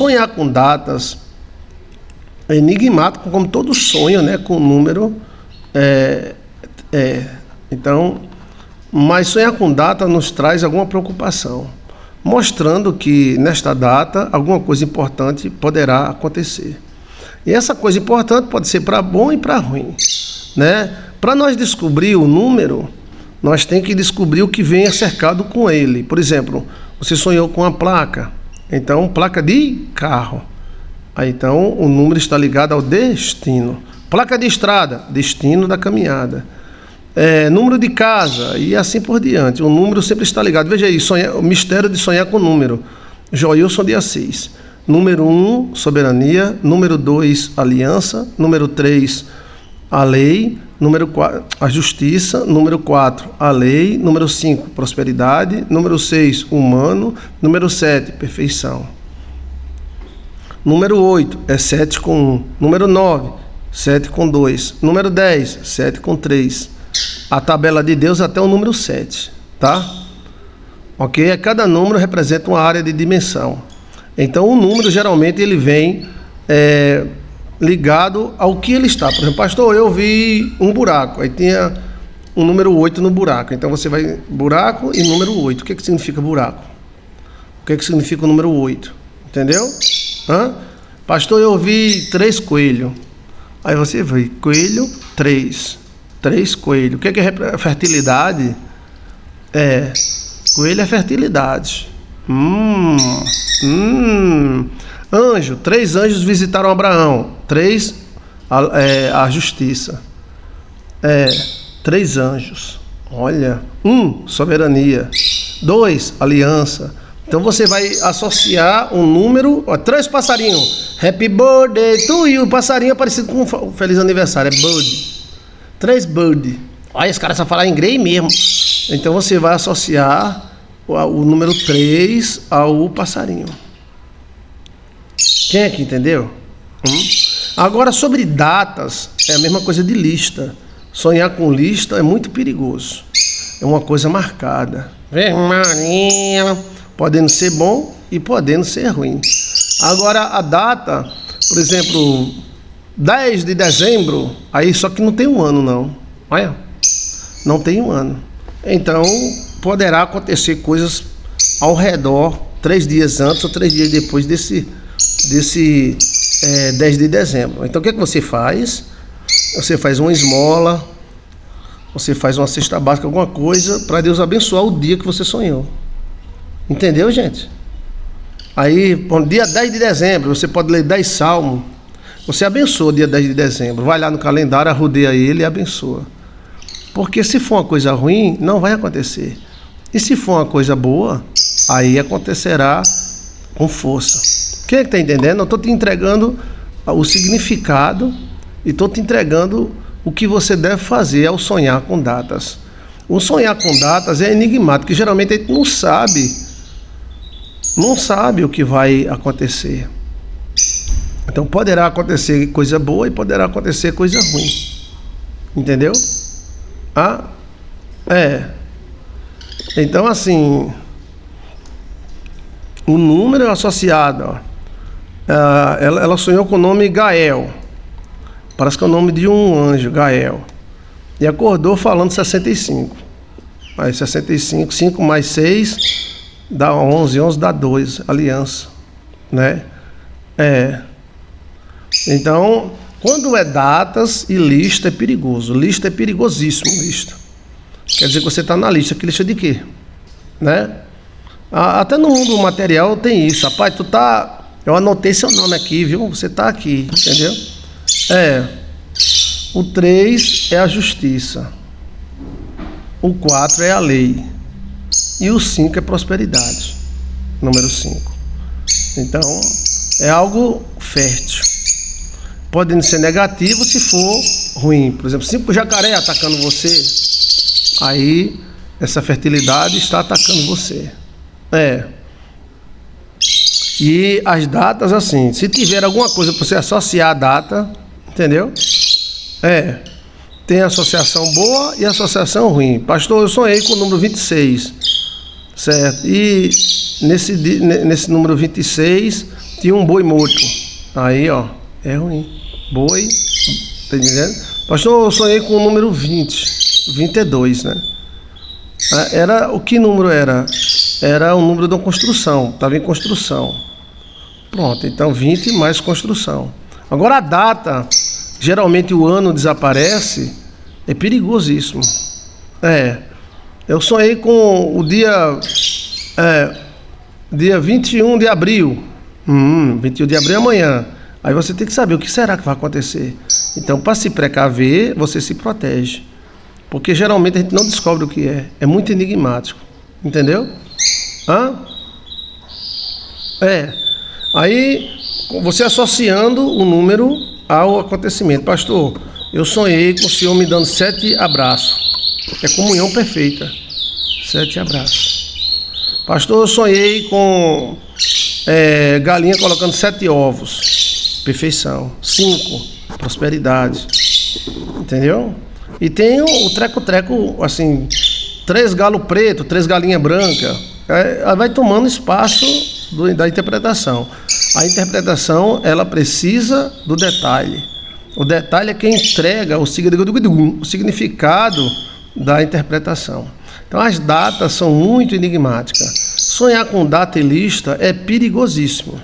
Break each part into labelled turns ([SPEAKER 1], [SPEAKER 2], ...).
[SPEAKER 1] Sonhar com datas é enigmático, como todo sonho, né? Com número. Então, mas sonhar com data nos traz alguma preocupação, mostrando que nesta data alguma coisa importante poderá acontecer. E essa coisa importante pode ser para bom e para ruim, né? Para nós descobrir o número, nós temos que descobrir o que vem cercado com ele. Por exemplo, você sonhou com a placa, então placa de carro. Aí então o número está ligado ao destino. Placa de estrada, destino da caminhada. Número de casa e assim por diante. O número sempre está ligado. Veja aí, o mistério de sonhar com número. Joilson de Assis. Número 1, soberania. Número 2, aliança. Número 3, a lei. Número 4, a justiça. Número 4, a lei. Número 5, prosperidade. Número 6, humano. Número 7, perfeição. Número 8 é 7 com 1. Número 9, 7 com 2. Número 10, 7 com 3. A tabela de Deus até o número 7, tá? Ok? Cada número representa uma área de dimensão. Então, o número, geralmente, ele vem ligado ao que ele está. Por exemplo, pastor, eu vi um buraco. Aí tinha um número 8 no buraco. Então, você vai buraco e número 8. O que significa buraco? O que significa o número 8? Entendeu? Pastor, eu vi 3 coelhos. Aí você vê coelho, 3 coelhos. O que é fertilidade? Coelho é fertilidade. Anjo, 3 anjos visitaram Abraão. 3, a justiça. 3 anjos. Olha. 1, soberania. 2, aliança. Então você vai associar um número. 3 passarinhos. Happy birthday to you. Passarinho é parecido com um feliz aniversário. É bird. 3 bird. Olha, esse cara só falar inglês mesmo. Então você vai associar o número 3 ao passarinho. Quem é que entendeu? Agora, sobre datas, é a mesma coisa de lista. Sonhar com lista é muito perigoso. É uma coisa marcada. Vermelhinha. Podendo ser bom e podendo ser ruim. Agora, a data, por exemplo, 10 de dezembro, aí só que não tem um ano, não. Olha, não tem um ano. Então, poderá acontecer coisas ao redor, 3 dias antes ou 3 dias depois desse 10 de dezembro. Então, o que você faz? Você faz uma esmola, você faz uma cesta básica, alguma coisa, para Deus abençoar o dia que você sonhou. Entendeu, gente? Aí, no dia 10 de dezembro, você pode ler 10 salmos. Você abençoa o dia 10 de dezembro. Vai lá no calendário, arrodeia ele e abençoa. Porque se for uma coisa ruim, não vai acontecer. E se for uma coisa boa, aí acontecerá com força. Quem é que está entendendo? Eu estou te entregando o significado e estou te entregando o que você deve fazer ao sonhar com datas. O sonhar com datas é enigmático, porque geralmente a gente não sabe o que vai acontecer. Então poderá acontecer coisa boa e poderá acontecer coisa ruim. Entendeu? Então assim, o número é associado. Ela sonhou com o nome Gael. Parece que é o nome de um anjo, Gael. E acordou falando 65. Aí 65, 5 mais 6 dá 11, 11 dá 2, aliança, né? Então, quando é datas e lista é perigoso. Lista é perigosíssimo, lista. Quer dizer que você está na lista. Que lista de quê? Né? Até no mundo material tem isso. Rapaz, eu anotei seu nome aqui, viu? Você está aqui, entendeu? O 3 é a justiça. O 4 é a lei. E o 5 é prosperidade. Número 5. Então, é algo fértil. Pode ser negativo se for ruim. Por exemplo, 5 jacaré atacando você. Aí, essa fertilidade está atacando você. E as datas, assim, se tiver alguma coisa para você associar a data, entendeu? Tem associação boa e associação ruim. Pastor, eu sonhei com o número 26, certo? E nesse número 26 Tinha um boi morto. Aí, ó, é ruim. Boi, tá entendendo? Pastor, eu sonhei com o número 20. 22, né? Era, o que número era? Era o número da construção, estava em construção. Pronto, então 20 mais construção. Agora a data, geralmente o ano desaparece, é perigosíssimo. Eu sonhei com o dia 21 de abril. 21 de abril é amanhã. Aí você tem que saber o que será que vai acontecer. Então, para se precaver, você se protege. Porque geralmente a gente não descobre o que é. É muito enigmático. Entendeu? Aí, você associando o número ao acontecimento. Pastor, eu sonhei com o Senhor me dando 7 abraços. É comunhão perfeita. 7 abraços. Pastor, eu sonhei com galinha colocando 7 ovos. Perfeição. 5, prosperidade. Entendeu? E tem o treco-treco, assim, 3 galos pretos, 3 galinhas brancas. Vai tomando espaço da interpretação. A interpretação, ela precisa do detalhe. O detalhe é quem entrega o significado da interpretação. Então, as datas são muito enigmáticas. Sonhar com data e lista é perigosíssimo.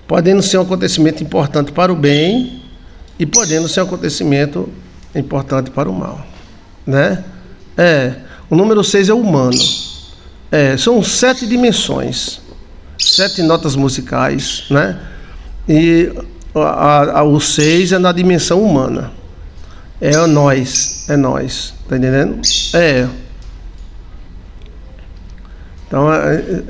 [SPEAKER 1] Podendo ser um acontecimento importante para o bem e podendo ser um acontecimento importante para o mal, né? O número 6 é humano. São 7 dimensões, 7 notas musicais, né? E o 6 é na dimensão humana. É nós, tá entendendo? Então,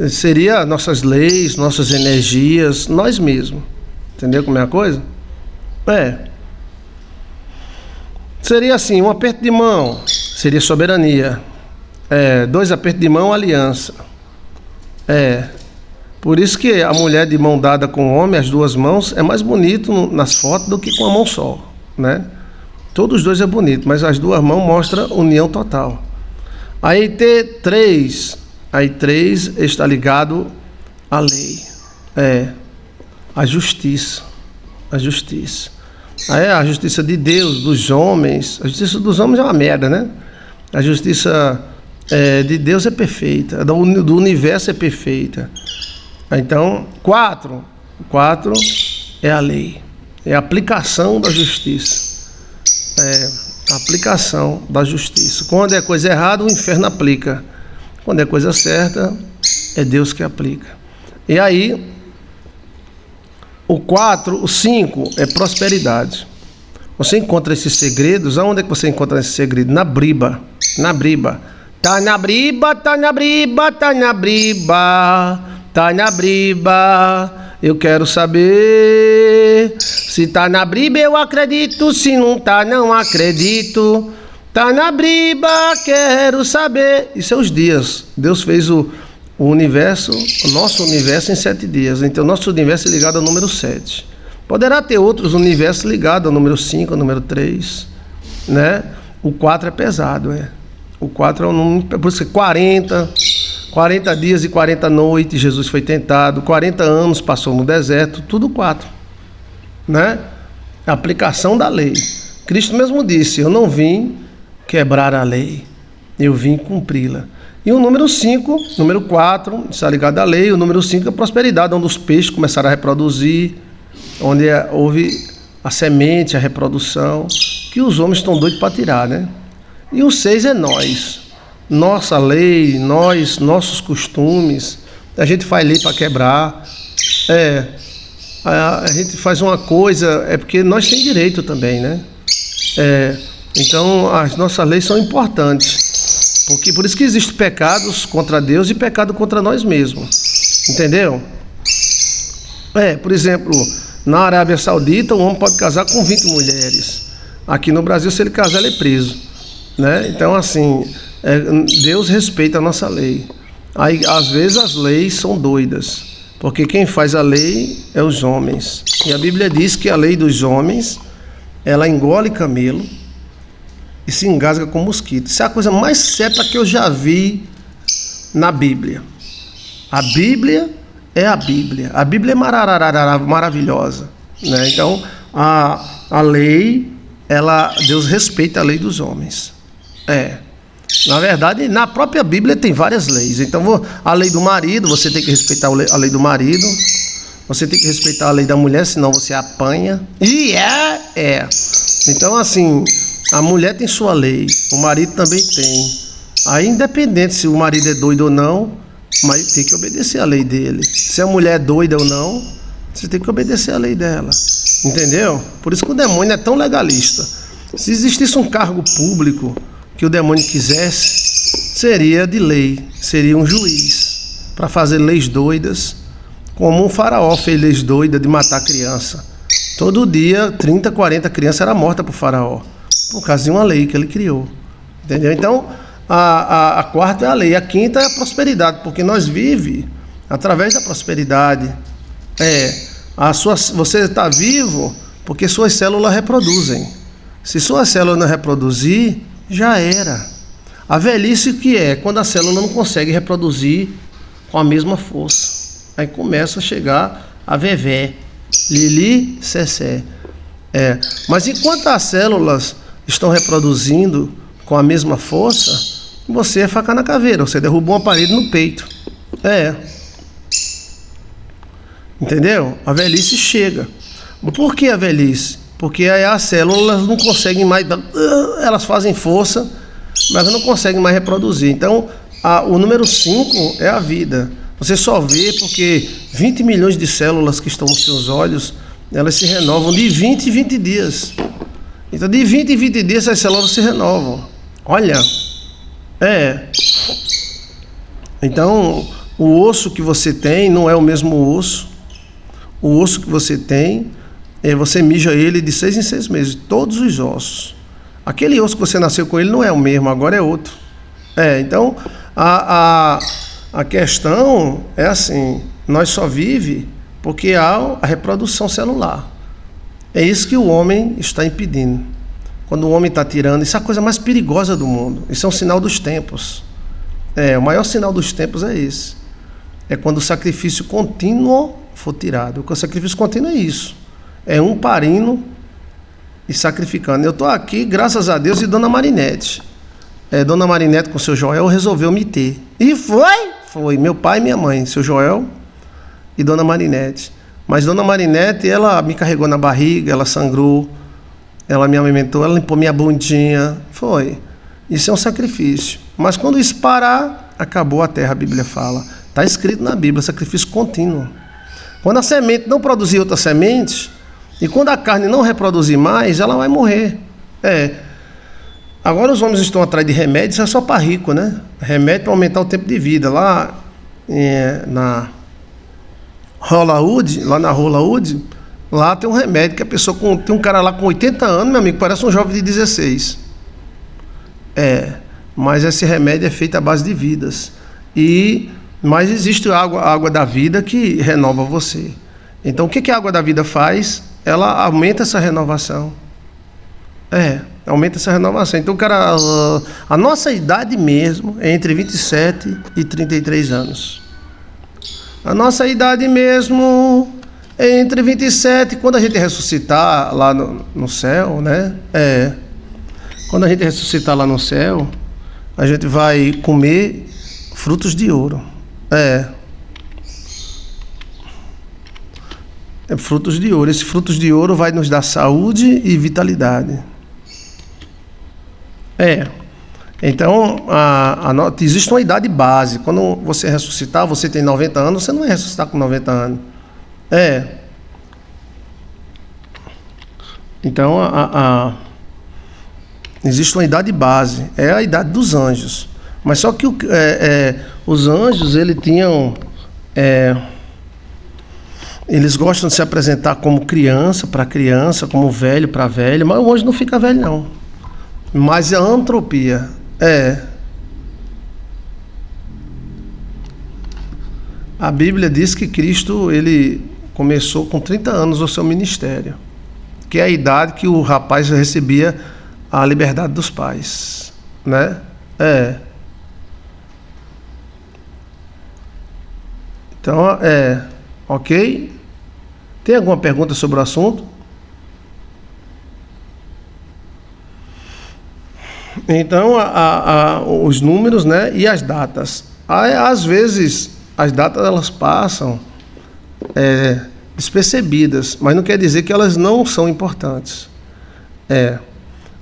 [SPEAKER 1] seria nossas leis, nossas energias, nós mesmos. Entendeu como é a coisa? Seria assim, um aperto de mão, seria soberania. 2 apertos de mão, aliança. Por isso que a mulher de mão dada com o homem, as 2 mãos, é mais bonito nas fotos do que com a mão só, né? Todos os 2 é bonito, mas as 2 mãos mostram união total. Aí ter 3, aí 3 está ligado à lei, a justiça. A justiça de Deus, dos homens. A justiça dos homens é uma merda, né? A justiça de Deus é perfeita, do universo é perfeita. Então, 4 é a lei, é a aplicação da justiça. A aplicação da justiça. Quando é coisa errada, o inferno aplica. Quando é coisa certa, é Deus que aplica. E aí, o 5 é prosperidade. Você encontra esses segredos. Aonde é que você encontra esse segredo? Na briba. Tá na briba. Eu quero saber. Se tá na briba, eu acredito. Se não tá, não acredito. Tá na briba, quero saber. Isso é os dias. Deus fez o universo, o nosso universo em 7 dias. Então, o nosso universo é ligado ao número 7. Poderá ter outros universos ligados ao número 5, ao número 3, né? O 4 é pesado, O 4 é um número, por isso que 40 dias e 40 noites Jesus foi tentado, 40 anos passou no deserto, tudo 4, né? A aplicação da lei. Cristo mesmo disse, eu não vim quebrar a lei, eu vim cumpri-la. E o número 5, número 4, está ligado à lei. O número 5 é a prosperidade, onde os peixes começaram a reproduzir, onde houve a semente, a reprodução, que os homens estão doidos para tirar, né? E o 6 é nós. Nossa lei, nossos costumes. A gente faz lei para quebrar. A gente faz uma coisa, porque nós temos direito também, né? Então, as nossas leis são importantes. Porque por isso que existem pecados contra Deus e pecado contra nós mesmos. Entendeu? Por exemplo, na Arábia Saudita, um homem pode casar com 20 mulheres. Aqui no Brasil, se ele casar, ele é preso, né? Então, assim, Deus respeita a nossa lei. Aí, às vezes, as leis são doidas, porque quem faz a lei é os homens. E a Bíblia diz que a lei dos homens, ela engole camelo e se engasga com mosquito. Isso é a coisa mais certa que eu já vi na Bíblia. A Bíblia é a Bíblia. A Bíblia é maravilhosa, né? Então, a lei, Deus respeita a lei dos homens. Na verdade, na própria Bíblia tem várias leis. Então, a lei do marido, você tem que respeitar a lei do marido. Você tem que respeitar a lei da mulher, senão você apanha. Então, assim, a mulher tem sua lei, o marido também tem. Aí, independente se o marido é doido ou não, mas tem que obedecer a lei dele. Se a mulher é doida ou não, você tem que obedecer a lei dela. Entendeu? Por isso que o demônio é tão legalista. Se existisse um cargo público que o demônio quisesse, seria de lei, seria um juiz, para fazer leis doidas, como um faraó fez leis doidas de matar criança. Todo dia, 30, 40 crianças eram mortas por faraó, por causa de uma lei que ele criou. Entendeu? Então, a quarta é a lei, a quinta é a prosperidade, porque nós vivemos através da prosperidade. Você está vivo porque suas células reproduzem. Se suas células não reproduzir, já era. A velhice que é quando a célula não consegue reproduzir com a mesma força. Aí começa a chegar a vevé, lili, cessé. Mas enquanto as células estão reproduzindo com a mesma força, você é faca na caveira, você derrubou uma parede no peito. Entendeu? A velhice chega. Por que a velhice? Porque aí as células não conseguem mais, elas fazem força, mas não conseguem mais reproduzir. Então, o número 5 é a vida. Você só vê porque 20 milhões de células que estão nos seus olhos, elas se renovam de 20 em 20 dias. Então, de 20 em 20 dias, essas células se renovam. Olha, Então, o osso que você tem não é o mesmo osso. O osso que você tem, você mija ele de 6 em 6 meses, todos os ossos. Aquele osso que você nasceu com ele não é o mesmo, agora é outro. Então, a questão é assim, nós só vivemos porque há a reprodução celular. É isso que o homem está impedindo. Quando o homem está tirando, isso é a coisa mais perigosa do mundo. Isso é um sinal dos tempos. O maior sinal dos tempos é esse. É quando o sacrifício contínuo for tirado. O sacrifício contínuo é isso. É um parindo e sacrificando. Eu estou aqui, graças a Deus, e Dona Marinete. Dona Marinete com o seu Joel resolveu me ter. E foi meu pai e minha mãe, seu Joel e Dona Marinete. Mas Dona Marinete, ela me carregou na barriga, ela sangrou, ela me amamentou, ela limpou minha bundinha. Isso é um sacrifício. Mas quando isso parar, acabou a terra, a Bíblia fala. Está escrito na Bíblia, sacrifício contínuo. Quando a semente não produzir outra semente, e quando a carne não reproduzir mais, ela vai morrer. Agora os homens estão atrás de remédios, isso é só para rico, né? Remédio para aumentar o tempo de vida. Lá na Rolaúde, lá tem um remédio que a pessoa tem um cara lá com 80 anos, meu amigo, parece um jovem de 16. Mas esse remédio é feito à base de vidas. Mas existe a água da vida que renova você. Então o que a água da vida faz? Ela aumenta essa renovação. Aumenta essa renovação. Então, cara, a nossa idade mesmo é entre 27 e 33 anos. A nossa idade mesmo é entre 27, quando a gente ressuscitar lá no céu, né? Quando a gente ressuscitar lá no céu, a gente vai comer frutos de ouro. Frutos de ouro. Esse frutos de ouro vai nos dar saúde e vitalidade. Então, existe uma idade base. Quando você ressuscitar, você tem 90 anos, você não vai ressuscitar com 90 anos. Então, existe uma idade base. É a idade dos anjos. Mas só que os anjos, eles gostam de se apresentar como criança para criança, como velho para velho, mas o anjo não fica velho, não. Mas a antropia a Bíblia diz que Cristo, ele começou com 30 anos o seu ministério, que é a idade que o rapaz recebia a liberdade dos pais, né? Então, ok? Tem alguma pergunta sobre o assunto? Então, os números, né, e as datas. Aí, às vezes, as datas elas passam despercebidas, mas não quer dizer que elas não são importantes.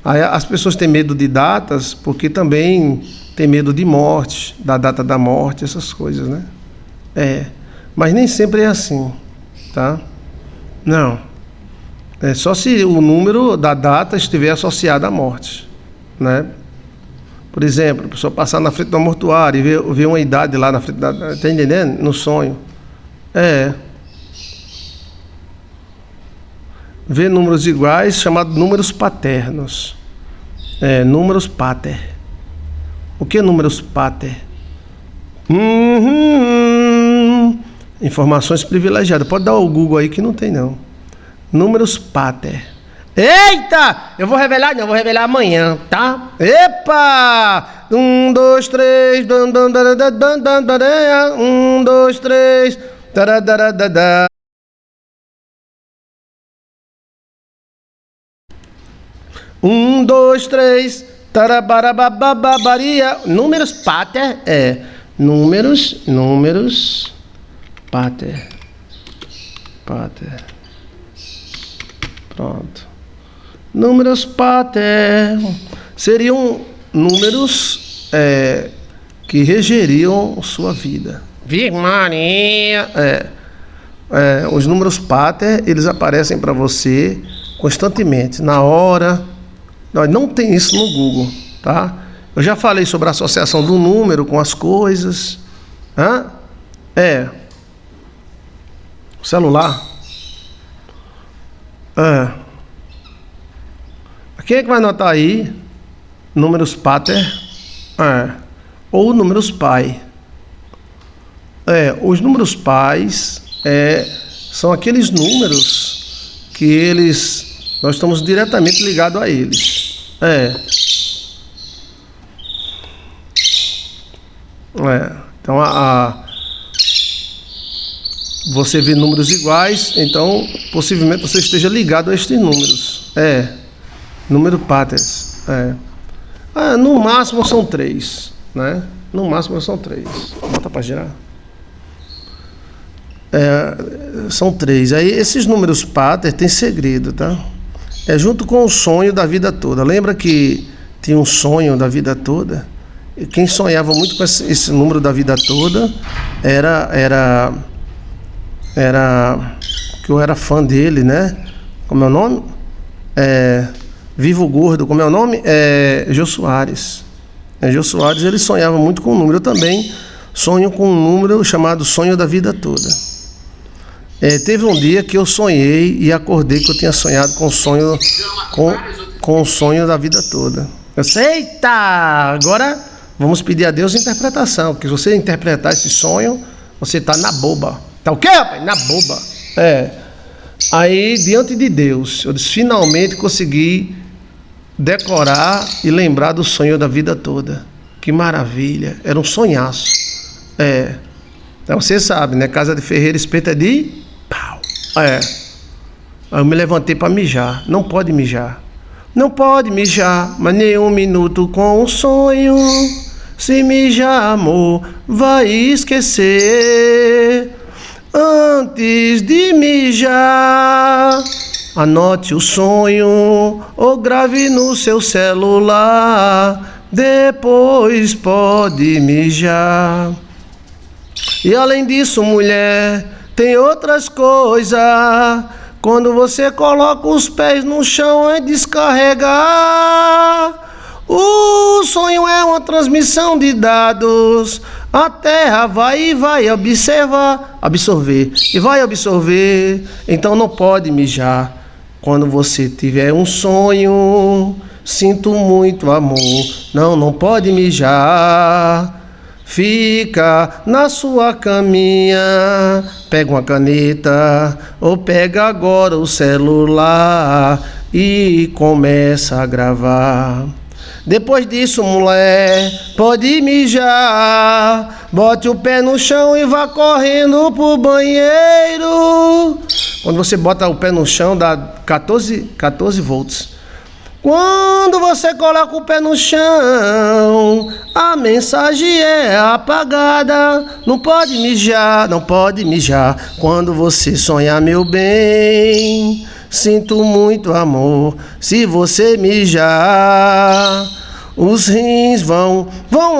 [SPEAKER 1] Aí as pessoas têm medo de datas porque também tem medo de morte, da data da morte, essas coisas, né? Mas nem sempre é assim, tá? Não. É só se o número da data estiver associado à morte, né? Por exemplo, a pessoa passar na frente do mortuário e ver uma idade lá na frente da... Tá entendendo? No sonho. Ver números iguais, chamados números paternos. Números pater. O que é números pater? Informações privilegiadas. Pode dar o Google aí que não tem não. Números pater. Eita! Eu vou revelar, não, vou revelar amanhã, tá? Epa! 1, 2, 3. 1, 2, 3. 1, 2, 3. Tarabarabababaria. Números pater números pater. Pronto. Números pater seriam números que regeriam sua vida. Virgem Maria. Os números pater, eles aparecem para você constantemente, na hora. Não tem isso no Google, tá? Eu já falei sobre a associação do número com as coisas. O celular. Quem é que vai anotar aí? Números pater. Ou números pai. Os números pais são aqueles números que nós estamos diretamente ligados a eles. Então, você vê números iguais, então possivelmente você esteja ligado a estes números. Número patres. No máximo são 3, né? No máximo são 3. Bota para girar. São 3. Aí esses números pater tem segredo, tá? Junto com o sonho da vida toda. Lembra que tinha um sonho da vida toda? E quem sonhava muito com esse número da vida toda era que eu era fã dele, né? Como é o nome? Vivo Gordo, como é o nome? Jô Soares. Jô Soares, ele sonhava muito com um número. Eu também sonho com um número chamado sonho da vida toda. Teve um dia que eu sonhei e acordei que eu tinha sonhado com o sonho com o sonho da vida toda. Eu sei, eita! Agora vamos pedir a Deus interpretação, porque se você interpretar esse sonho, você está na boba. Tá o quê, rapaz? Na boba. Aí, diante de Deus, eu finalmente consegui decorar e lembrar do sonho da vida toda. Que maravilha. Era um sonhaço. Então você sabe, né? Casa de ferreiro, espeto é de pau. Aí eu me levantei para mijar. Não pode mijar. Não pode mijar, mas nem um minuto com o sonho. Se mijar, amor, vai esquecer. Antes de mijar, anote o sonho ou grave no seu celular. Depois pode mijar. E além disso, mulher, tem outras coisas. Quando você coloca os pés no chão é descarregar. O sonho é uma transmissão de dados. A Terra vai absorver. E vai absorver. Então não pode mijar. Quando você tiver um sonho, sinto muito amor. Não pode mijar. Fica na sua caminha, pega uma caneta ou pega agora o celular e começa a gravar. Depois disso, mulher, pode mijar. Bote o pé no chão e vá correndo pro banheiro. Quando você bota o pé no chão, dá 14 volts. Quando você coloca o pé no chão, a mensagem é apagada. Não pode mijar, não pode mijar. Quando você sonhar, meu bem, sinto muito amor. Se você mijar, os rins vão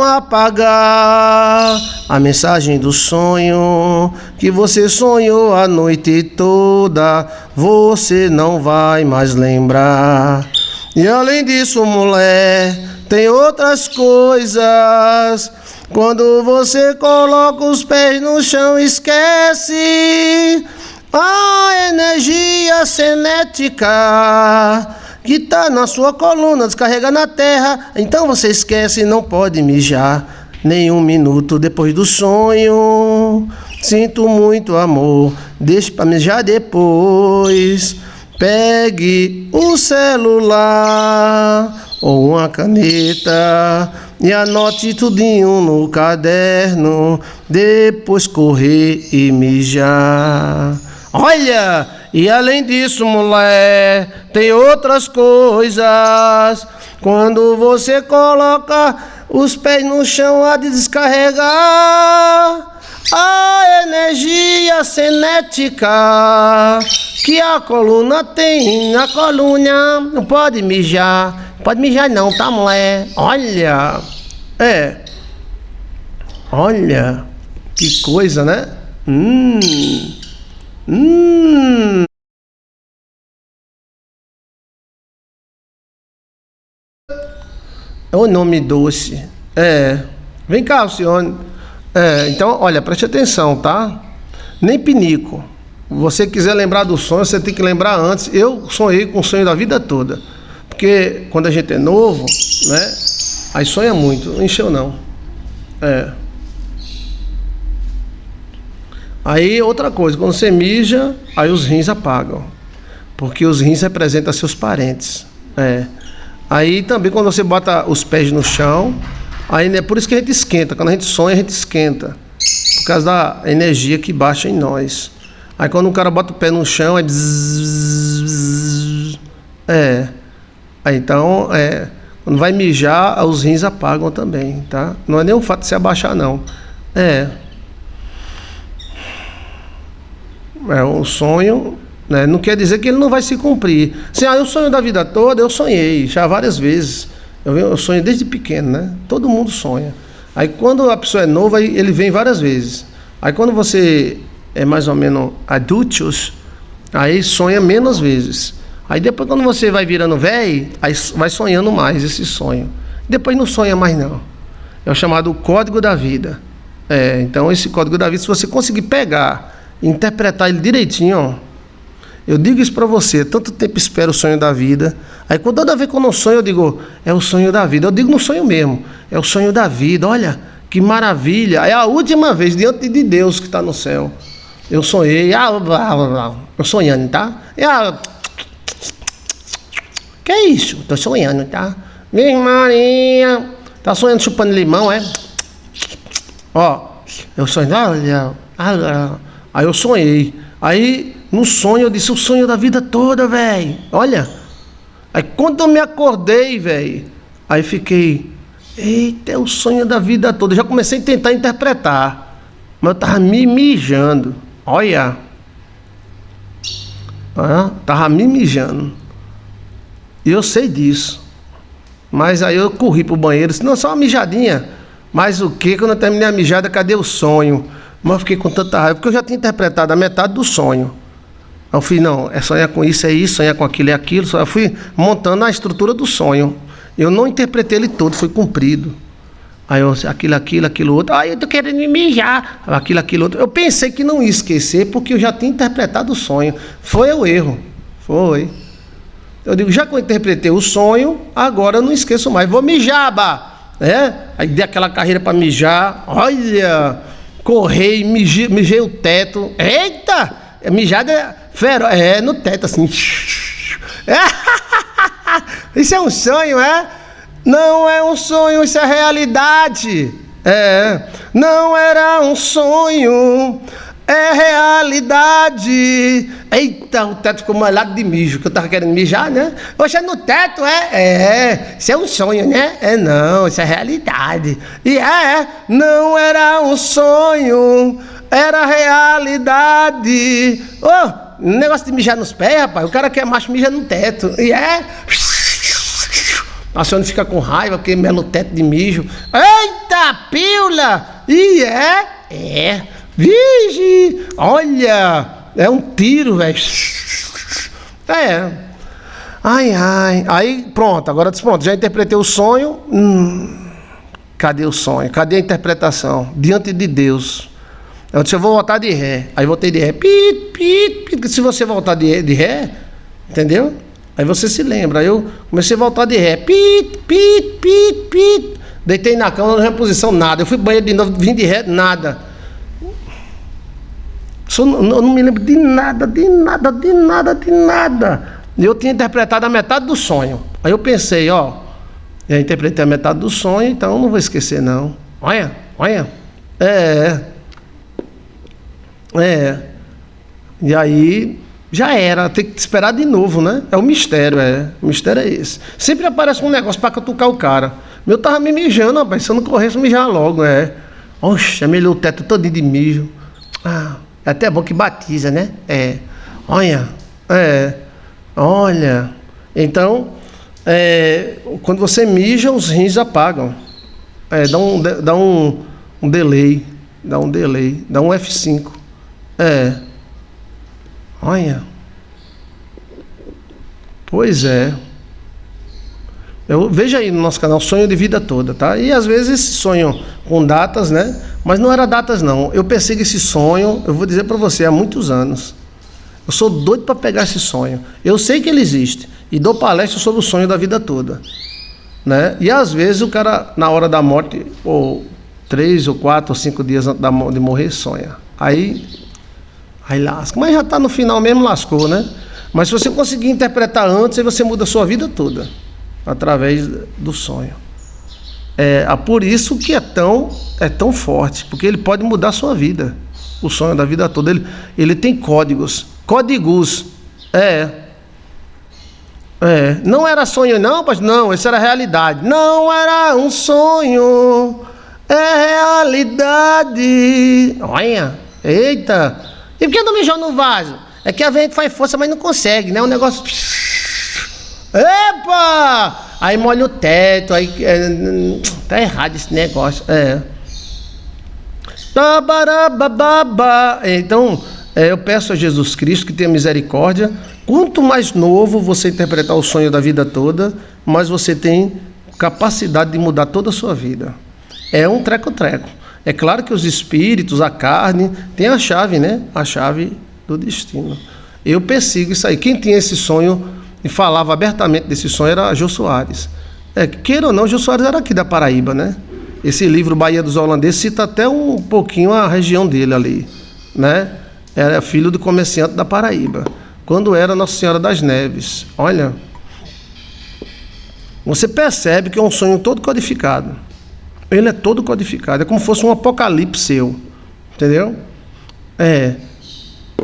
[SPEAKER 1] apagar a mensagem do sonho que você sonhou a noite toda. Você não vai mais lembrar. E além disso, mulher, tem outras coisas. Quando você coloca os pés no chão, esquece a energia cinética que tá na sua coluna, descarrega na terra. Então você esquece, não pode mijar nem um minuto depois do sonho. Sinto muito amor, deixe pra mijar depois. Pegue o celular ou uma caneta e anote tudinho no caderno, depois correr e mijar. Olha, e além disso, mulher, tem outras coisas. Quando você coloca os pés no chão, há de descarregar a energia cinética que a coluna tem. Na coluna não pode mijar. Pode mijar não, tá, mulher? Olha. Olha. Que coisa, né? É o nome doce. Vem cá, Alcione. Então, olha, preste atenção, tá? Nem pinico. Você quiser lembrar do sonho, você tem que lembrar antes. Eu sonhei com o sonho da vida toda. Porque quando a gente é novo, né? Aí sonha muito. Não encheu, não. Aí, outra coisa. Quando você mija, aí os rins apagam. Porque os rins representam seus parentes. Aí também quando você bota os pés no chão, aí é por isso que a gente esquenta. Quando a gente sonha, a gente esquenta. Por causa da energia que baixa em nós. Aí quando o cara bota o pé no chão, é bzzz. Aí então, quando vai mijar, os rins apagam também, tá? Não é nem o fato de se abaixar, não. É um sonho, né? Não quer dizer que ele não vai se cumprir. Assim, o sonho da vida toda, eu sonhei já várias vezes. Eu sonho desde pequeno, né? Todo mundo sonha. Aí quando a pessoa é nova, aí ele vem várias vezes. Aí quando você é mais ou menos adultos, aí sonha menos vezes. Aí depois quando você vai virando velho, aí vai sonhando mais esse sonho. Depois não sonha mais não. É o chamado código da vida. Então esse código da vida, se você conseguir pegar e interpretar ele direitinho, ó, eu digo isso pra você, tanto tempo espero o sonho da vida. Aí toda vez que eu não sonho, eu digo, é o sonho da vida. Eu digo no sonho mesmo, é o sonho da vida. Olha, que maravilha. É a última vez diante de Deus que está no céu. Eu sonhei, eu sonhando, tá? Que é isso? Tô sonhando, tá? Virgem Maria, tá sonhando chupando limão, é? Ó, eu sonhei, aí eu sonhei. Aí, no sonho, eu disse, o sonho da vida toda, velho. Olha. Aí, quando eu me acordei, velho, aí fiquei, eita, é o sonho da vida toda. Eu já comecei a tentar interpretar, mas eu tava me mijando. Olha. Tava me mijando. E eu sei disso. Mas aí eu corri pro banheiro, disse, não, só uma mijadinha. Mas o que? Quando eu terminei a mijada, cadê o sonho? Mas eu fiquei com tanta raiva, porque eu já tinha interpretado a metade do sonho. Aí eu fui, não, é sonhar com isso, é isso, sonhar com aquilo, é aquilo. Só eu fui montando a estrutura do sonho. Eu não interpretei ele todo, foi cumprido. Aí eu, aquilo, outro. Aí eu tô querendo me mijar. Aquilo, outro. Eu pensei que não ia esquecer, porque eu já tinha interpretado o sonho. Foi o erro. Foi. Eu digo, já que eu interpretei o sonho, agora eu não esqueço mais. Vou mijar, Aí dei aquela carreira para mijar. Olha, correi, mijei o teto. Eita! Mijada feroz. No teto, assim. Isso é um sonho, Não é um sonho, isso é realidade. Não era um sonho, é realidade. Eita, o teto ficou molhado de mijo, que eu tava querendo mijar, né? Oxe, é no teto, isso é um sonho, né? Não, isso é realidade. E não era um sonho, era realidade. Negócio de mijar nos pés, rapaz. O cara que é macho mija no teto. A senhora fica com raiva porque mela no teto de mijo. Eita, pílula! Vige! Olha! É um tiro, velho. Ai. Aí, pronto. Agora, pronto. Já interpretei o sonho. Cadê o sonho? Cadê a interpretação? Diante de Deus. Eu disse, eu vou voltar de ré. Aí voltei de ré. Pit. Se você voltar de ré, entendeu? Aí você se lembra. Aí eu comecei a voltar de ré. Pit. Deitei na cama, não tinha posição, nada. Eu fui pro banheiro de novo, vim de ré, nada. Eu não me lembro de nada. Eu tinha interpretado a metade do sonho. Aí eu pensei, eu interpretei a metade do sonho, então não vou esquecer, não. Olha. E aí, já era, tem que esperar de novo, né? É o mistério, O mistério é esse. Sempre aparece um negócio pra cutucar o cara. Eu tava me mijando, rapaz, se eu não corresse, eu mijava logo, Oxe, melhorou o teto todinho de mijo. É até bom que batiza, né? Olha. Então, quando você mija, os rins apagam. Dá um delay. Dá um F5. Olha. Pois é. Veja aí no nosso canal, Sonho de Vida Toda, tá? E às vezes esse sonho com datas, né? Mas não era datas, não. Eu persigo esse sonho, eu vou dizer para você, há muitos anos. Eu sou doido para pegar esse sonho. Eu sei que ele existe. E dou palestra sobre o sonho da vida toda, né? E às vezes o cara, na hora da morte, ou 3 ou 4 ou 5 dias antes de morrer, sonha. Aí lasca. Mas já está no final mesmo, lascou, né? Mas se você conseguir interpretar antes, aí você muda a sua vida toda. Através do sonho. Por isso que é tão forte. Porque ele pode mudar a sua vida. O sonho da vida toda. Ele tem códigos. Não era sonho não, mas não, isso era realidade. Não era um sonho, é realidade. Olha, eita. E por que não mijou no vaso? É que a gente faz força, mas não consegue, né? O negócio... Epa! Aí molha o teto, aí... tá errado esse negócio, Então, eu peço a Jesus Cristo que tenha misericórdia. Quanto mais novo você interpretar o sonho da vida toda, mais você tem capacidade de mudar toda a sua vida. É um treco-treco. É claro que os espíritos, a carne, tem a chave, né? A chave do destino. Eu persigo isso aí. Quem tinha esse sonho e falava abertamente desse sonho era Jô Soares. Queira ou não, Jô Soares era aqui da Paraíba, né? Esse livro Bahia dos Holandeses cita até um pouquinho a região dele ali, né? Era filho do comerciante da Paraíba, quando era Nossa Senhora das Neves. Olha, você percebe que é um sonho todo codificado. Ele é todo codificado, é como se fosse um apocalipse seu, entendeu?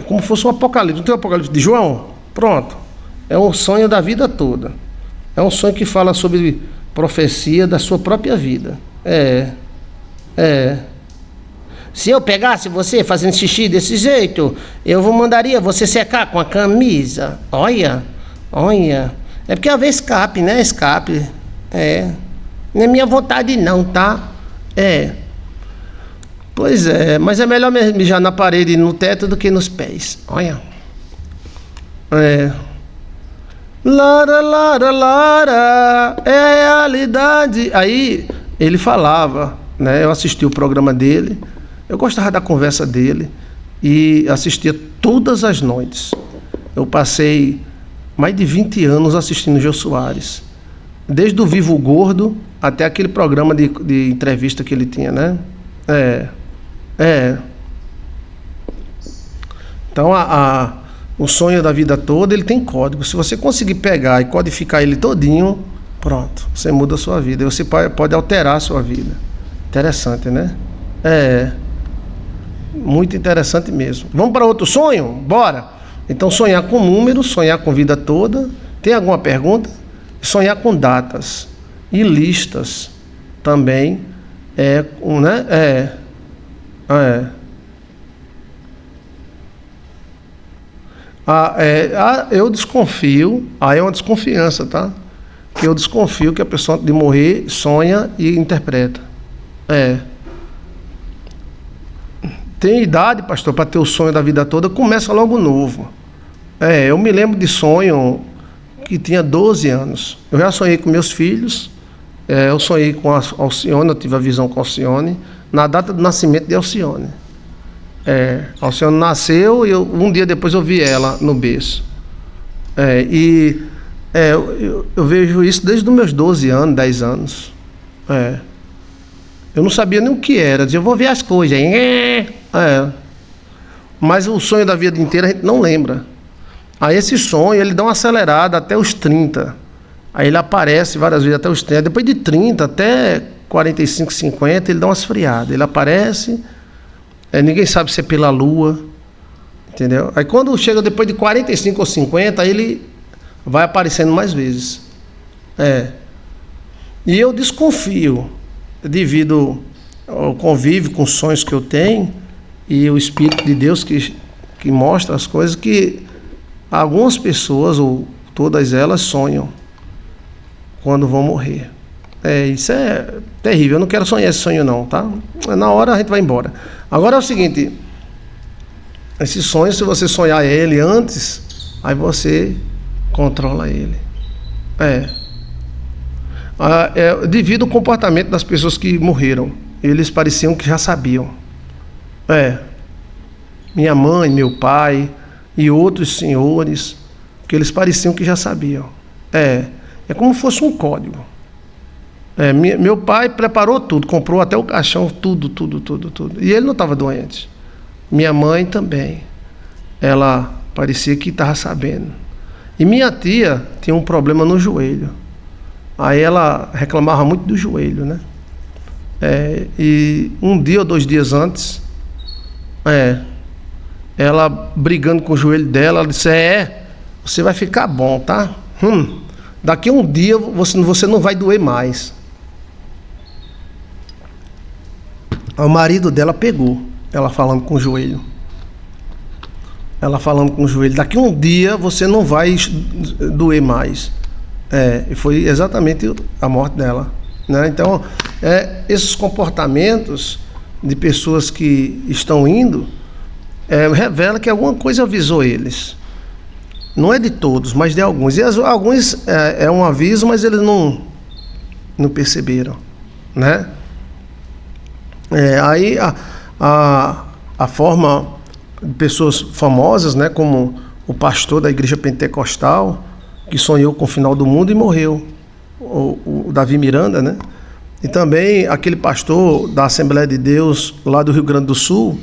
[SPEAKER 1] Como se fosse um apocalipse. Não tem o apocalipse de João? Pronto. É um sonho da vida toda. É um sonho que fala sobre profecia da sua própria vida. Se eu pegasse você fazendo xixi desse jeito, eu mandaria você secar com a camisa. Olha. É porque haver escape, né? Escape. Não é minha vontade não, tá? Pois é, mas é melhor mijar na parede e no teto do que nos pés. Olha. Lara, é realidade. Aí ele falava, né? Eu assisti o programa dele, eu gostava da conversa dele e assistia todas as noites. Eu passei mais de 20 anos assistindo Jô Soares, desde o Vivo Gordo até aquele programa de entrevista que ele tinha, né? Então o sonho da vida toda, ele tem código. Se você conseguir pegar e codificar ele todinho, Pronto, você muda a sua vida. E você pode alterar a sua vida. Interessante, né? Muito interessante mesmo. Vamos para outro sonho? Bora! Então, sonhar com números, sonhar com vida toda. Tem alguma pergunta? Sonhar com datas e listas também. Né? Eu desconfio, aí é uma desconfiança, tá? Que eu desconfio que a pessoa antes de morrer sonha e interpreta. Tem idade, pastor, para ter o sonho da vida toda, começa logo novo. Eu me lembro de sonho que tinha 12 anos. Eu já sonhei com meus filhos, eu sonhei com a Alcione, eu tive a visão com a Alcione, na data do nascimento de Alcione. A Alcione nasceu e um dia depois eu vi ela no berço. Eu vejo isso desde os meus 12 anos, 10 anos. Eu não sabia nem o que era, eu dizia, eu vou ver as coisas. Mas o sonho da vida inteira a gente não lembra. Aí esse sonho, ele dá uma acelerada até os 30. Aí ele aparece várias vezes até os 30. Depois de 30 até 45, 50, ele dá uma esfriada. Ele aparece, ninguém sabe se é pela lua, entendeu? Aí quando chega depois de 45 ou 50, aí ele vai aparecendo mais vezes. E eu desconfio, devido ao convívio com os sonhos que eu tenho, e o Espírito de Deus que mostra as coisas, que algumas pessoas, ou todas elas, sonham quando vão morrer. Isso é terrível, eu não quero sonhar esse sonho não, tá? Na hora a gente vai embora. Agora é o seguinte, esse sonho, se você sonhar ele antes, aí você controla ele. Devido ao comportamento das pessoas que morreram, eles pareciam que já sabiam. Minha mãe, meu pai e outros senhores, que eles pareciam que já sabiam. É como se fosse um código. Meu pai preparou tudo, comprou até o caixão, tudo. E ele não estava doente. Minha mãe também. Ela parecia que estava sabendo. E minha tia tinha um problema no joelho. Aí ela reclamava muito do joelho, né? E um dia ou 2 dias antes, ela brigando com o joelho dela, ela disse, você vai ficar bom, tá? Daqui a um dia você não vai doer mais. O marido dela pegou, ela falando com o joelho. Daqui a um dia você não vai doer mais. E foi exatamente a morte dela, né? Então, esses comportamentos de pessoas que estão indo, revela que alguma coisa avisou eles. Não é de todos, mas de alguns. E alguns é um aviso, mas eles não perceberam, né? Aí a forma de pessoas famosas, né, como o pastor da igreja pentecostal, que sonhou com o final do mundo e morreu, o Davi Miranda, né? E também aquele pastor da Assembleia de Deus lá do Rio Grande do Sul,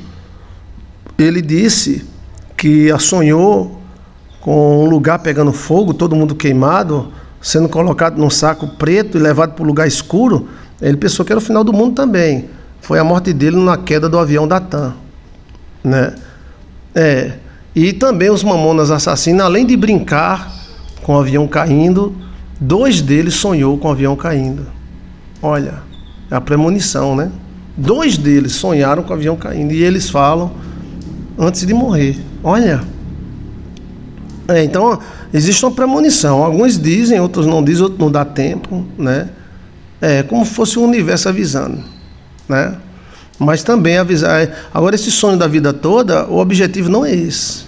[SPEAKER 1] ele disse que sonhou com um lugar pegando fogo, todo mundo queimado, sendo colocado num saco preto e levado para um lugar escuro. Ele pensou que era o final do mundo também. Foi a morte dele na queda do avião da TAM, né? E também os Mamonas Assassinos, além de brincar com o avião caindo, 2 deles sonhou com o avião caindo. Olha, é a premonição, né? 2 deles sonharam com o avião caindo, e eles falam antes de morrer. Olha. Então, existe uma premonição. Alguns dizem, outros não dizem, outros não dá tempo, né? Como se fosse o universo avisando, né? Mas também avisar. Agora, esse sonho da vida toda, o objetivo não é esse.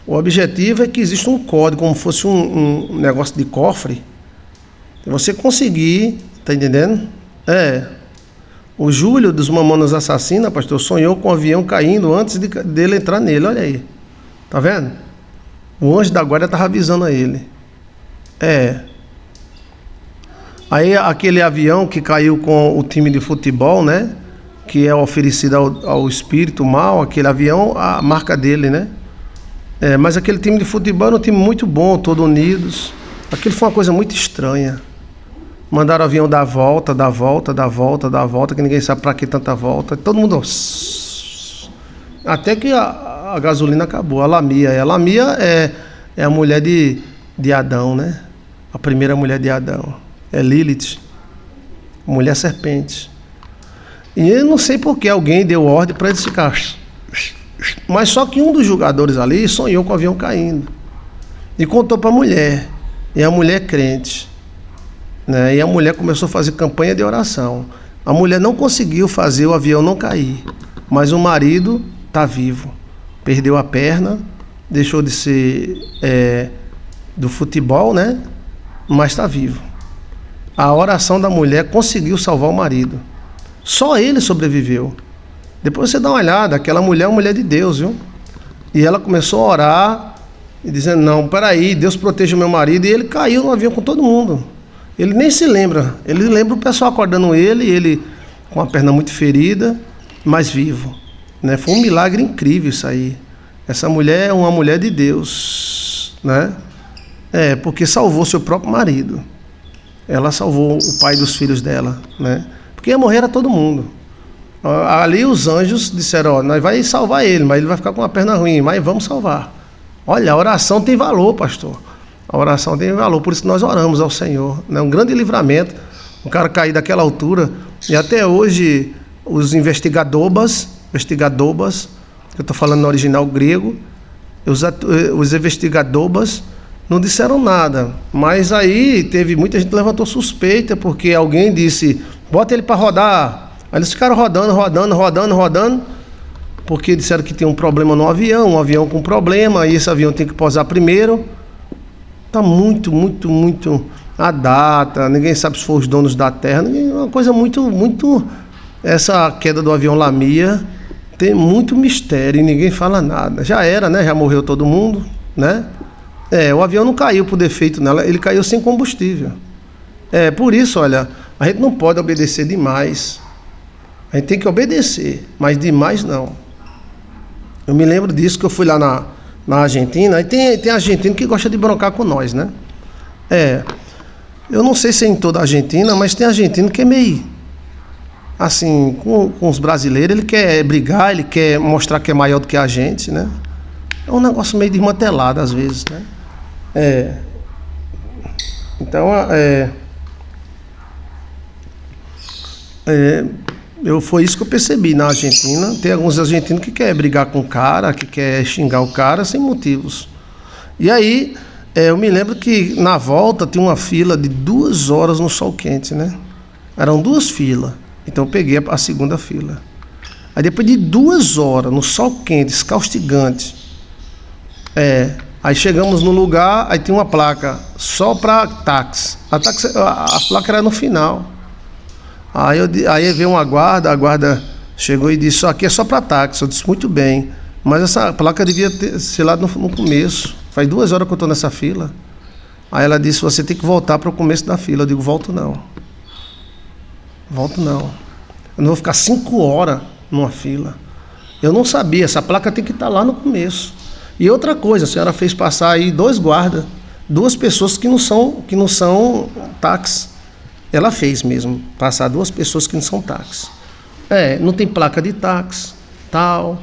[SPEAKER 1] O objetivo é que existe um código, como se fosse um negócio de cofre. Se você conseguir, tá entendendo? O Júlio dos Mamonas Assassinas, pastor, sonhou com o avião caindo antes dele entrar nele. Olha aí. Tá vendo? O anjo da guarda estava avisando a ele. Aí aquele avião que caiu com o time de futebol, né? Que é oferecido ao espírito mal, aquele avião, a marca dele, né? Mas aquele time de futebol era um time muito bom, todos unidos. Aquilo foi uma coisa muito estranha. Mandaram o avião dar volta, que ninguém sabe para que tanta volta. Todo mundo... Até que a gasolina acabou. A Lamia. A Lamia é a mulher de Adão, né? A primeira mulher de Adão. É Lilith, mulher serpente. E eu não sei por que alguém deu ordem para eles ficar... Mas só que um dos jogadores ali sonhou com o avião caindo. E contou para a mulher. E a mulher é crente. Né? E a mulher começou a fazer campanha de oração. A mulher não conseguiu fazer o avião não cair. Mas o marido está vivo. Perdeu a perna, deixou de ser do futebol, né? Mas está vivo. A oração da mulher conseguiu salvar o marido. Só ele sobreviveu. Depois você dá uma olhada, aquela mulher é uma mulher de Deus, viu? E ela começou a orar, e dizendo, não, peraí, Deus proteja o meu marido. E ele caiu no avião com todo mundo. Ele nem se lembra. Ele lembra o pessoal acordando ele com a perna muito ferida, mas vivo. Né? Foi um milagre incrível isso aí. Essa mulher é uma mulher de Deus, né? Porque salvou seu próprio marido. Ela salvou o pai dos filhos dela, né? Porque ia morrer a todo mundo. Ali os anjos disseram, nós vai salvar ele, mas ele vai ficar com uma perna ruim, mas vamos salvar. Olha, a oração tem valor, pastor. A oração tem valor, por isso nós oramos ao Senhor. É um grande livramento, o cara cair daquela altura. E até hoje, os investigadores, eu estou falando no original grego, os investigadores não disseram nada. Mas aí muita gente levantou suspeita, porque alguém disse, bota ele para rodar. Aí eles ficaram rodando, porque disseram que tem um problema no avião, um avião com problema, e esse avião tem que pousar primeiro. Está muito a data, ninguém sabe se foram os donos da terra, uma coisa muito... Essa queda do avião Lamia tem muito mistério e ninguém fala nada. Já era, né? Já morreu todo mundo, né? O avião não caiu por defeito nela, ele caiu sem combustível. Por isso, olha, a gente não pode obedecer demais. A gente tem que obedecer, mas demais não. Eu me lembro disso, que eu fui lá na Argentina, e tem argentino que gosta de broncar com nós, né? Eu não sei se é em toda a Argentina, mas tem argentino que é meio... Assim, com os brasileiros, ele quer brigar, ele quer mostrar que é maior do que a gente, né? É um negócio meio desmantelado às vezes, né? Então, foi isso que eu percebi na Argentina. Tem alguns argentinos que querem brigar com o cara, que querem xingar o cara sem motivos. E aí, eu me lembro que na volta tinha uma fila de 2 horas no sol quente, né? Eram 2 filas. Então eu peguei a segunda fila. Aí depois de 2 horas no sol quente, escaustigante, aí chegamos no lugar, aí tinha uma placa só para táxi. A placa era no final. Aí veio uma guarda, a guarda chegou e disse, isso aqui é só para táxi. Eu disse, muito bem, mas essa placa devia ser lá no começo. Faz 2 horas que eu estou nessa fila. Aí ela disse, você tem que voltar para o começo da fila. Eu digo, volto não. Eu não vou ficar 5 horas numa fila. Eu não sabia, essa placa tem que estar lá no começo. E outra coisa, a senhora fez passar aí 2 guardas, 2 pessoas que não são táxi. Ela fez mesmo, passar 2 pessoas que não são táxi. Não tem placa de táxi, tal.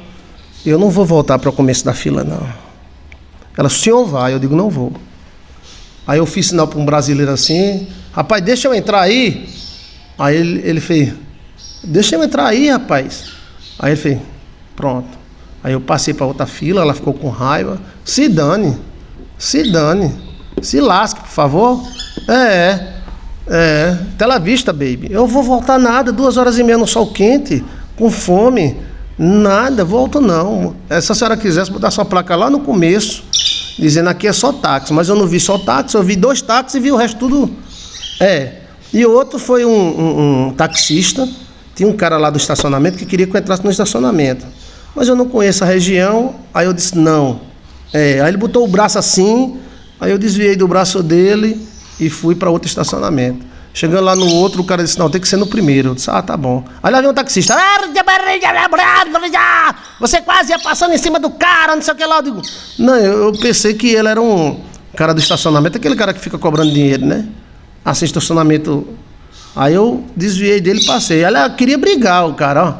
[SPEAKER 1] Eu não vou voltar para o começo da fila, não. Ela, o senhor vai? Eu digo, não vou. Aí eu fiz sinal para um brasileiro assim, rapaz, deixa eu entrar aí. Aí ele fez, deixa eu entrar aí, rapaz. Aí ele fez, pronto. Aí eu passei para outra fila, ela ficou com raiva. Se dane, se lasque, por favor. Tela vista, baby. Eu vou voltar nada, 2h30 no sol quente, com fome. Nada, volto não. Se a senhora quisesse botar sua placa lá no começo, dizendo aqui é só táxi, mas eu não vi só táxi, eu vi 2 táxis e vi o resto tudo. E outro foi um taxista. Tinha um cara lá do estacionamento que queria que eu entrasse no estacionamento, mas eu não conheço a região. Aí eu disse não. Aí ele botou o braço assim, aí eu desviei do braço dele e fui para outro estacionamento. Chegando lá no outro, o cara disse, não, tem que ser no primeiro. Eu disse, tá bom. Aí lá veio um taxista, você quase ia passando em cima do cara, não sei o que lá. Eu digo, não, eu pensei que ele era um cara do estacionamento, aquele cara que fica cobrando dinheiro, né? assim, estacionamento. Aí eu desviei dele e passei. Ela queria brigar, o cara, ó.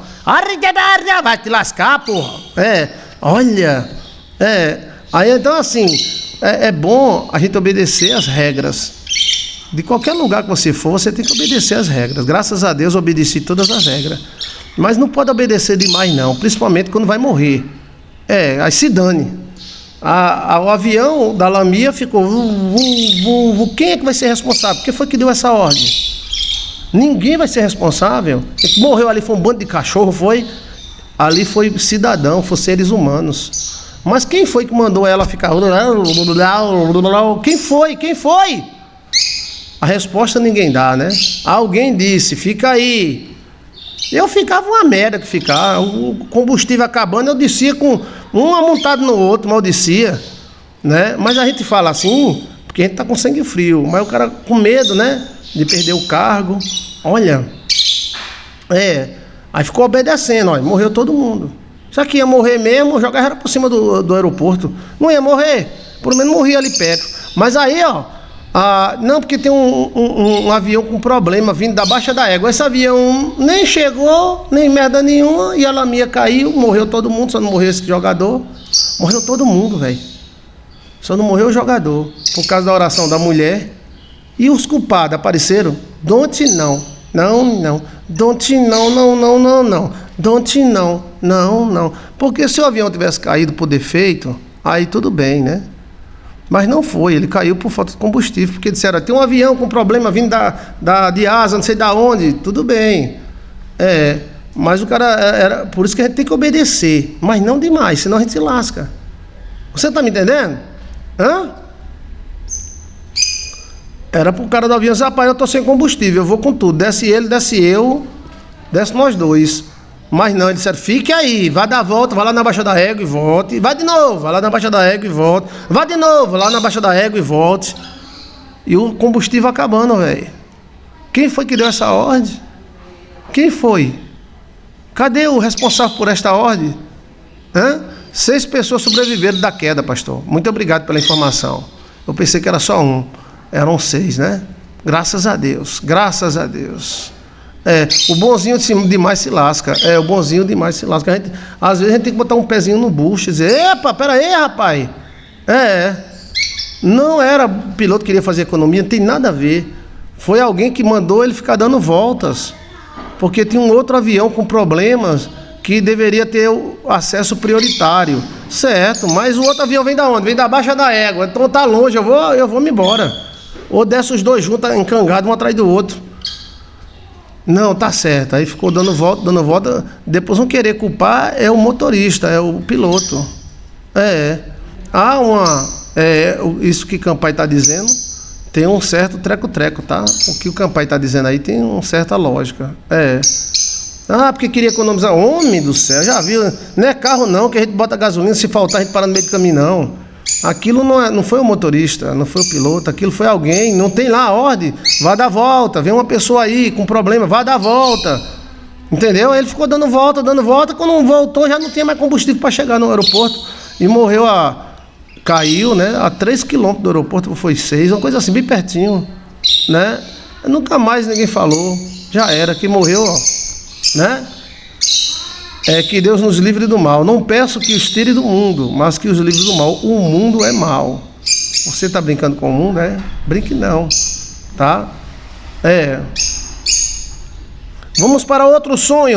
[SPEAKER 1] Vai te lascar, porra. Olha. Aí então assim, é bom a gente obedecer as regras. De qualquer lugar que você for, você tem que obedecer as regras. Graças a Deus eu obedeci todas as regras. Mas não pode obedecer demais não, principalmente quando vai morrer. Aí se dane. O avião da Lamia ficou... Quem é que vai ser responsável? Quem foi que deu essa ordem? Ninguém vai ser responsável. Quem morreu ali foi um bando de cachorro, foi? Ali foi cidadão, foi seres humanos. Mas quem foi que mandou ela ficar... Quem foi? Quem foi? A resposta ninguém dá, né? Alguém disse, fica aí. Eu ficava uma merda que ficar. O combustível acabando, eu descia com um amontado no outro, mal descia, né? Mas a gente fala assim, porque a gente tá com sangue frio. Mas o cara com medo, né? De perder o cargo. Olha. Aí ficou obedecendo, olha, morreu todo mundo. Só que ia morrer mesmo, jogava era por cima do aeroporto. Não ia morrer, pelo menos morria ali perto. Mas aí, ó. Não, porque tem um avião com problema vindo da Baixa da Égua. Esse avião nem chegou, nem merda nenhuma, e a Lamia caiu, morreu todo mundo, só não morreu esse jogador. Morreu todo mundo, velho. Só não morreu o jogador, por causa da oração da mulher. E os culpados apareceram? Don't não. Não. Don't não. Don't não. Porque se o avião tivesse caído por defeito, aí tudo bem, né? Mas não foi, ele caiu por falta de combustível, porque disseram, tem um avião com problema vindo de asa, não sei da onde, tudo bem. Mas o cara, por isso que a gente tem que obedecer, mas não demais, senão a gente se lasca. Você tá me entendendo? Era pro cara do avião dizer, rapaz, eu tô sem combustível, eu vou com tudo, desce ele, desce eu, desce nós dois. Mas não, eles disseram, fique aí, vai dar a volta, vai lá na Baixa da Égua e volte. Vai de novo, vai lá na Baixa da Égua e volte. Vai de novo, lá na Baixa da Égua e volte. E o combustível acabando, velho. Quem foi que deu essa ordem? Quem foi? Cadê o responsável por esta ordem? 6 pessoas sobreviveram da queda, pastor. Muito obrigado pela informação. Eu pensei que era só um. Eram 6, né? Graças a Deus, graças a Deus. O bonzinho demais se lasca. O bonzinho demais se lasca. Às vezes a gente tem que botar um pezinho no bucho e dizer, epa, pera aí, rapaz. Não era o piloto que queria fazer economia, não tem nada a ver. Foi alguém que mandou ele ficar dando voltas. Porque tinha um outro avião com problemas que deveria ter o acesso prioritário. Certo, mas o outro avião vem da onde? Vem da Baixa da Égua. Então tá longe, eu vou me embora. Ou desce os dois juntos, encangados, um atrás do outro. Não, tá certo. Aí ficou dando volta. Depois vão querer culpar o motorista, é o piloto. Isso que Campai está dizendo tem um certo treco-treco, tá? O que o Campai está dizendo aí tem uma certa lógica. Porque queria economizar. Homem do céu, já viu? Não é carro não, que a gente bota gasolina, se faltar a gente para no meio do caminho, não. Aquilo não foi o motorista, não foi o piloto, aquilo foi alguém, não tem lá a ordem, vai dar volta, vem uma pessoa aí com problema, vai dar volta, entendeu? Ele ficou dando volta, quando voltou já não tinha mais combustível para chegar no aeroporto e morreu, caiu, né, a 3 quilômetros do aeroporto, foi 6, uma coisa assim, bem pertinho, né? Nunca mais ninguém falou, já era, que morreu, né? Que Deus nos livre do mal. Não peço que os tire do mundo, mas que os livre do mal. O mundo é mal. Você está brincando com o mundo, Brinque não, tá? Vamos para outro sonho.